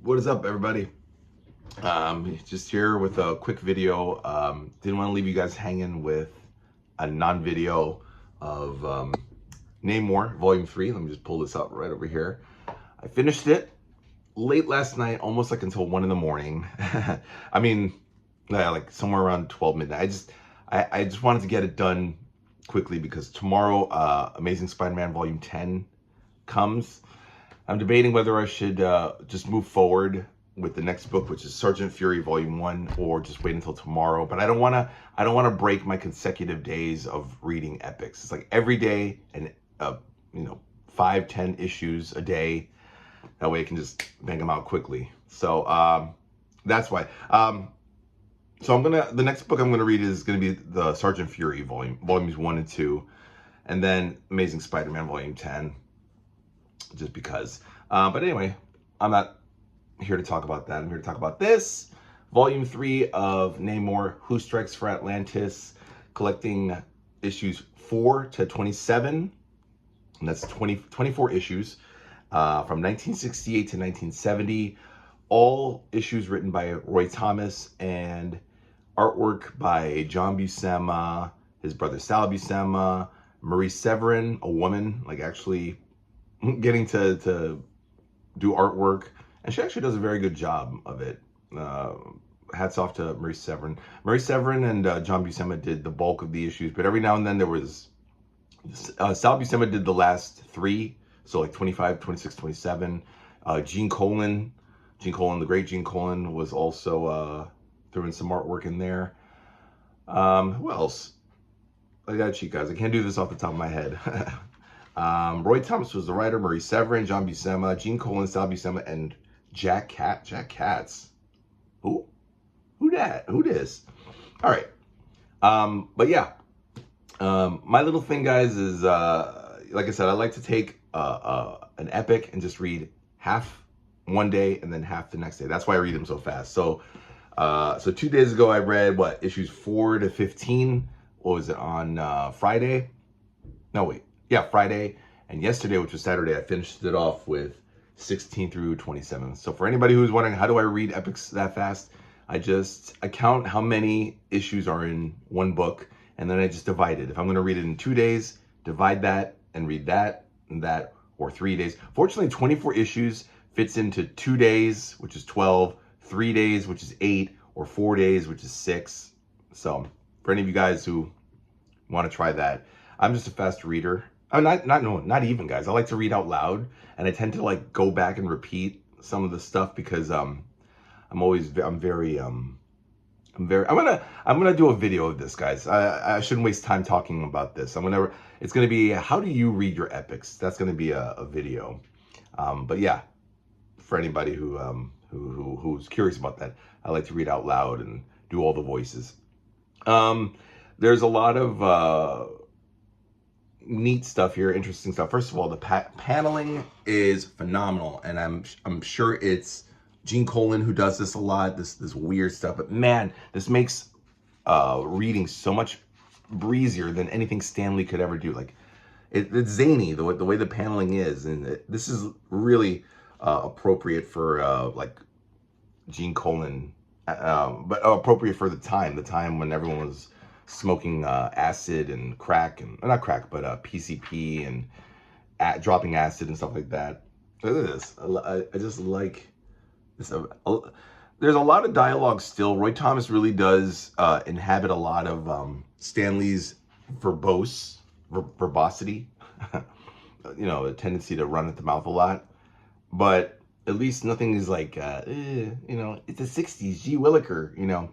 What is up, everybody? Just here with a quick video. Didn't want to leave you guys hanging with a non-video of NAMOR Volume 3. Let me just pull this up right over here. I finished it late last night, almost like until 1 in the morning. I mean, like somewhere around 12 midnight. I just wanted to get it done quickly because tomorrow Amazing Spider-Man Volume 10 comes. I'm debating whether I should just move forward with the next book, which is Sergeant Fury Volume 1, or just wait until tomorrow. But I don't want to break my consecutive days of reading epics. It's like every day and 5-10 issues a day. That way I can just bang them out quickly. So that's why. So the next book I'm gonna read is gonna be the Sergeant Fury volumes 1 and 2, and then Amazing Spider-Man Volume 10. Just because. But anyway, I'm not here to talk about that. I'm here to talk about this. Volume 3 of NAMOR, Who Strikes for Atlantis, collecting issues 4 to 27. And that's 24 issues from 1968 to 1970. All issues written by Roy Thomas and artwork by John Buscema, his brother Sal Buscema, Marie Severin, a woman, like actually getting to do artwork, and she actually does a very good job of it. Hats off to Marie Severin. Marie Severin and John Buscema did the bulk of the issues, but every now and then there was Sal Buscema did the last 3, so like 25, 26, 27. Gene Colan, the great Gene Colan, was also throwing some artwork in there. Who else? I gotta cheat, guys. I can't do this off the top of my head. Roy Thomas was the writer, Marie Severin, John Buscema, Gene Colan, Sal Buscema, and Jack Katz. Who that? Who this? All right. But yeah, my little thing, guys, is like I said, I like to take an epic and just read half one day and then half the next day. That's why I read them so fast. So 2 days ago, I read issues 4 to 15. What was it, on Friday? No, wait. Yeah, Friday. And yesterday, which was Saturday, I finished it off with 16 through 27. So for anybody who's wondering, how do I read epics that fast? I count how many issues are in one book, and then I just divide it. If I'm going to read it in 2 days, divide that and read that and that, or 3 days. Fortunately, 24 issues fits into 2 days, which is 12, 3 days, which is 8, or 4 days, which is 6. So for any of you guys who want to try that, I'm just a fast reader. Not even, guys. I like to read out loud, and I tend to like go back and repeat some of the stuff because I'm very I'm gonna do a video of this, guys. I shouldn't waste time talking about this. It's gonna be, how do you read your epics? That's gonna be a video. But yeah, for anybody who's curious about that, I like to read out loud and do all the voices. There's a lot of neat stuff here, interesting stuff. First of all, the paneling is phenomenal, and I'm sure it's Gene Colan who does this a lot, this weird stuff. But man, this makes reading so much breezier than anything Stan Lee could ever do. Like it's zany the way the paneling is, and this is really appropriate for like Gene Colan, but appropriate for the time when everyone was smoking acid and crack, and not crack, but PCP and dropping acid and stuff like that. Look at this. I just like this. There's a lot of dialogue still. Roy Thomas really does inhabit a lot of Stan Lee's verbosity. A tendency to run at the mouth a lot. But at least nothing is like, it's the 60s, G. Willikers,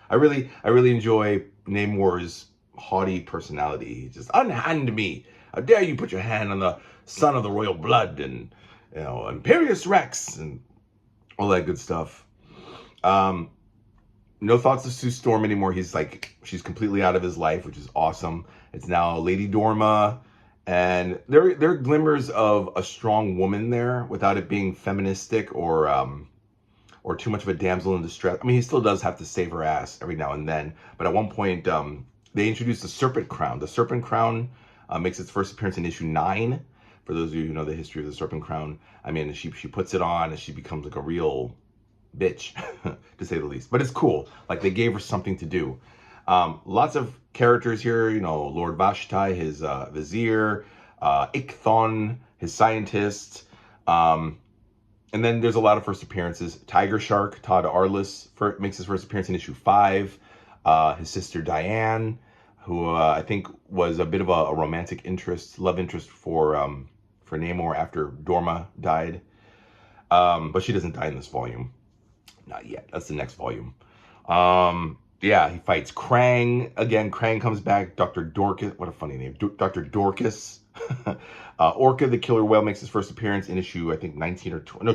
I really enjoy Namor's haughty personality. Just unhand me. How dare you put your hand on the son of the royal blood, and Imperious Rex and all that good stuff. No thoughts of Sue Storm anymore. She's completely out of his life, which is awesome. It's now Lady Dorma, and there are glimmers of a strong woman there without it being feministic or too much of a damsel in distress. I mean, he still does have to save her ass every now and then. But at one point, they introduced the Serpent Crown. The Serpent Crown makes its first appearance in issue 9. For those of you who know the history of the Serpent Crown, I mean, she puts it on and she becomes like a real bitch, to say the least. But it's cool. Like, they gave her something to do. Lots of characters here, you know, Lord Vashti, his vizier, Ichthon, his scientist. And then there's a lot of first appearances. Tiger Shark, Todd Arliss, makes his first appearance in issue 5. His sister Diane, who I think was a bit of a romantic interest, love interest for Namor after Dorma died. But she doesn't die in this volume. Not yet. That's the next volume. Yeah, he fights Krang. Again, Krang comes back. Dr. Dorcas. What a funny name. Dr. Dorcas. Orca the Killer Whale makes his first appearance in issue, I think, 19 or 20. No,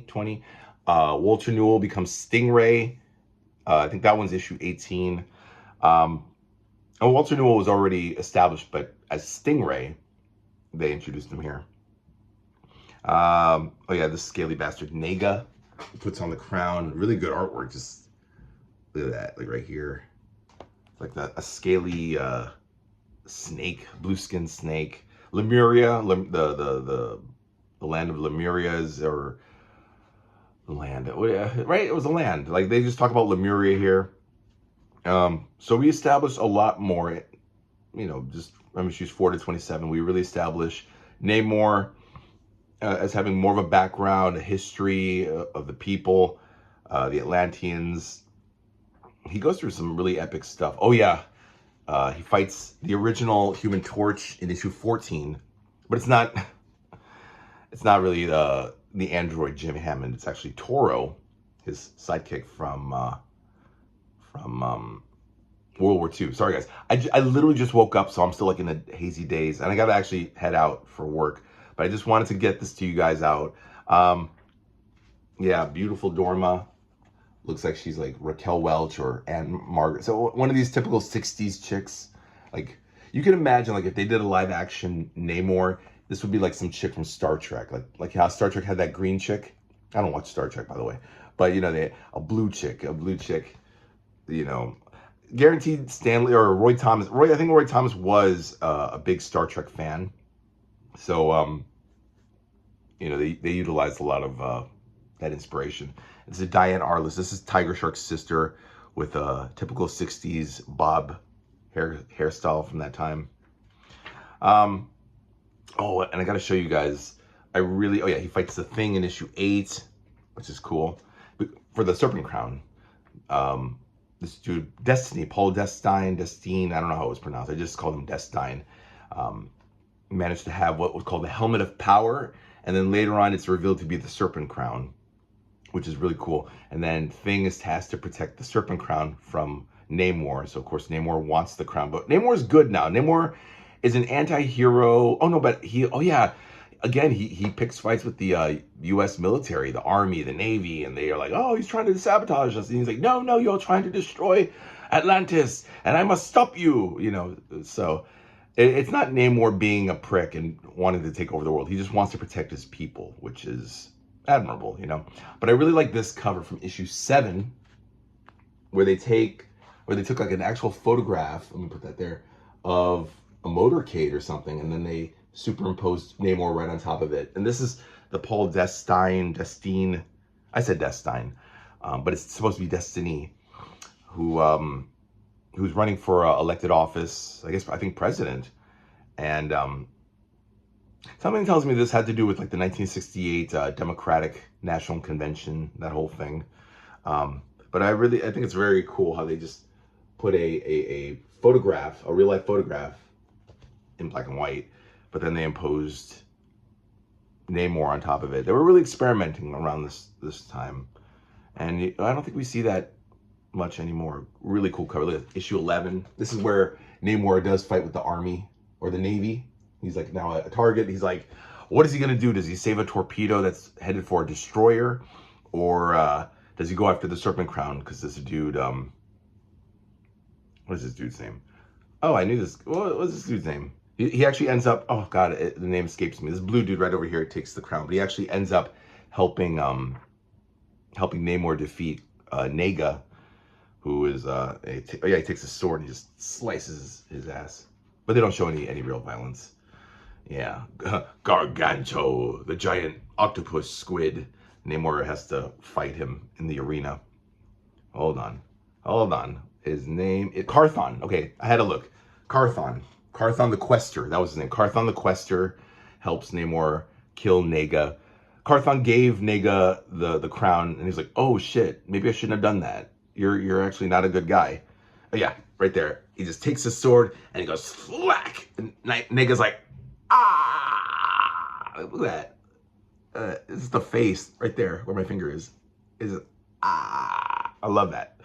20. Walter Newell becomes Stingray. I think that one's issue 18. And Walter Newell was already established, but as Stingray, they introduced him here. Oh yeah, this scaly bastard Nega puts on the crown. Really good artwork. Just look at that, like right here. It's like a scaly snake, blue skin snake. Lemuria, the land of Lemuria's, or the land, right? It was a land. Like, they just talk about Lemuria here. So we established a lot more, you know, just from issues 4 to 27. We really established Namor as having more of a background, a history of the people, the Atlanteans. He goes through some really epic stuff. Oh yeah, he fights the original Human Torch in issue 14, but it's not really the android Jim Hammond. It's actually Toro, his sidekick from World War II. Sorry guys, I literally just woke up, so I'm still like in the hazy days, and I gotta actually head out for work. But I just wanted to get this to you guys out. Yeah, beautiful Dorma. Looks like she's like Raquel Welch or Anne Margaret. So one of these typical 60s chicks. Like, you can imagine, like, if they did a live action Namor, this would be like some chick from Star Trek. Like how Star Trek had that green chick. I don't watch Star Trek, by the way. But, you know, a blue chick, you know. Guaranteed Stanley or Roy Thomas. I think Roy Thomas was a big Star Trek fan. So, you know, they utilized a lot of that inspiration. This is Diane Arliss. This is Tiger Shark's sister with a typical 60s bob hairstyle from that time. Oh, and I got to show you guys. Oh yeah, he fights the Thing in issue 8, which is cool. For the Serpent Crown. This dude, Destiny, Paul Destine, I don't know how it was pronounced. I just called him Destine. Managed to have what was called the Helmet of Power. And then later on, it's revealed to be the Serpent Crown, which is really cool. And then Thing is tasked to protect the Serpent Crown from Namor. So, of course, Namor wants the crown. But Namor's good now. Namor is an anti-hero. Oh, no, but again, he picks fights with the U.S. military, the Army, the Navy. And they are like, oh, he's trying to sabotage us. And he's like, no, you're trying to destroy Atlantis. And I must stop you, you know. So it's not Namor being a prick and wanting to take over the world. He just wants to protect his people, which is admirable, you know. But I really like this cover from issue 7, where they took like an actual photograph, let me put that there, of a motorcade or something, and then they superimposed Namor right on top of it. And this is the Paul Destine, I said Destine, but it's supposed to be Destiny, who's running for elected office, I think president. And something tells me this had to do with like the 1968 Democratic National Convention, that whole thing. But I think it's very cool how they just put a photograph, a real life photograph, in black and white, but then they imposed Namor on top of it. They were really experimenting around this time, and I don't think we see that much anymore. Really cool cover. Look at issue 11. This is where Namor does fight with the Army or the Navy. He's like now a target. He's like, what is he gonna do? Does he save a torpedo that's headed for a destroyer, or does he go after the Serpent Crown? Because this dude, what is this dude's name? Oh, I knew this. What was this dude's name? He actually ends up, oh god, the name escapes me. This blue dude right over here takes the crown, but he actually ends up helping Namor defeat Nega, who is he takes a sword and he just slices his ass. But they don't show any real violence. Yeah, Garganto, the giant octopus squid. Namor has to fight him in the arena. Hold on. His name is Carthon. Okay, I had to look. Carthon the Quester. That was his name. Carthon the Quester helps Namor kill Nega. Carthon gave Nega the crown, and he's like, "Oh shit, maybe I shouldn't have done that. You're actually not a good guy." Oh, yeah, right there. He just takes his sword and he goes thwack, and Nega's like, "Ah!" Look at that. This is the face right there where my finger is. Is it? Ah! I love that.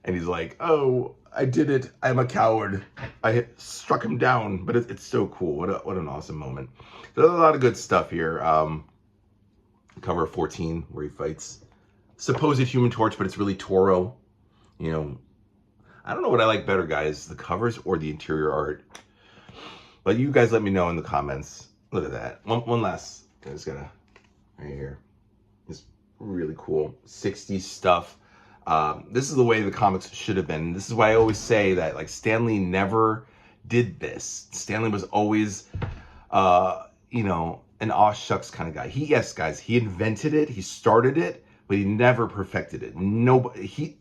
And he's like, "Oh, I did it. I'm a coward. I struck him down." But it's so cool. What an awesome moment. There's a lot of good stuff here. Cover 14 where he fights supposed Human Torch, but it's really Toro. You know, I don't know what I like better, guys, the covers or the interior art. But you guys let me know in the comments. Look at that. One last. I just gotta right here. It's really cool. 60s stuff. This is the way the comics should have been. This is why I always say that, like, Stan Lee never did this. Stan Lee was always, you know, an aw shucks kind of guy. Yes, guys, he invented it. He started it, but he never perfected it.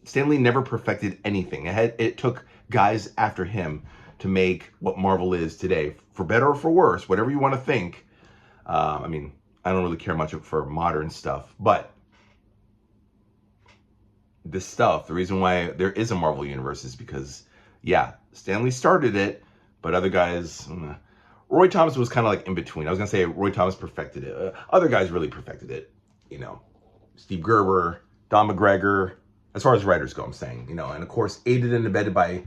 Stan Lee never perfected anything. It took guys after him to make what Marvel is today, for better or for worse, whatever you want to think. I mean, I don't really care much for modern stuff, but this stuff, the reason why there is a Marvel universe is because, yeah, Stan Lee started it, but other guys, Roy Thomas was kind of like in between. I was going to say Roy Thomas perfected it. Other guys really perfected it, you know. Steve Gerber, Don McGregor, as far as writers go, I'm saying, you know, and of course, aided and abetted by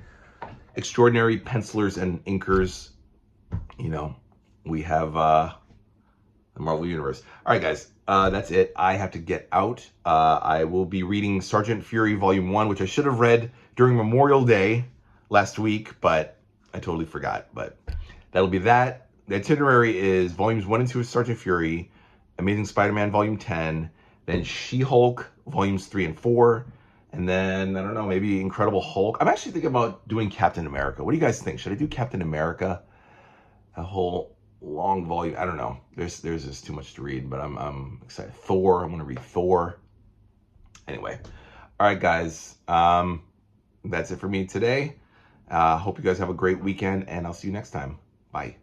extraordinary pencilers and inkers, you know, we have the Marvel Universe. All right, guys, that's it. I have to get out. I will be reading Sergeant Fury Volume 1, which I should have read during Memorial Day last week, but I totally forgot. But that'll be that. The itinerary is Volumes 1 and 2 of Sergeant Fury, Amazing Spider-Man Volume 10, then She-Hulk Volumes 3 and 4, and then, I don't know, maybe Incredible Hulk. I'm actually thinking about doing Captain America. What do you guys think? Should I do Captain America? A whole long volume. I don't know. There's just too much to read, but I'm excited. Thor. I'm gonna read Thor. Anyway, all right, guys. That's it for me today. Hope you guys have a great weekend, and I'll see you next time. Bye.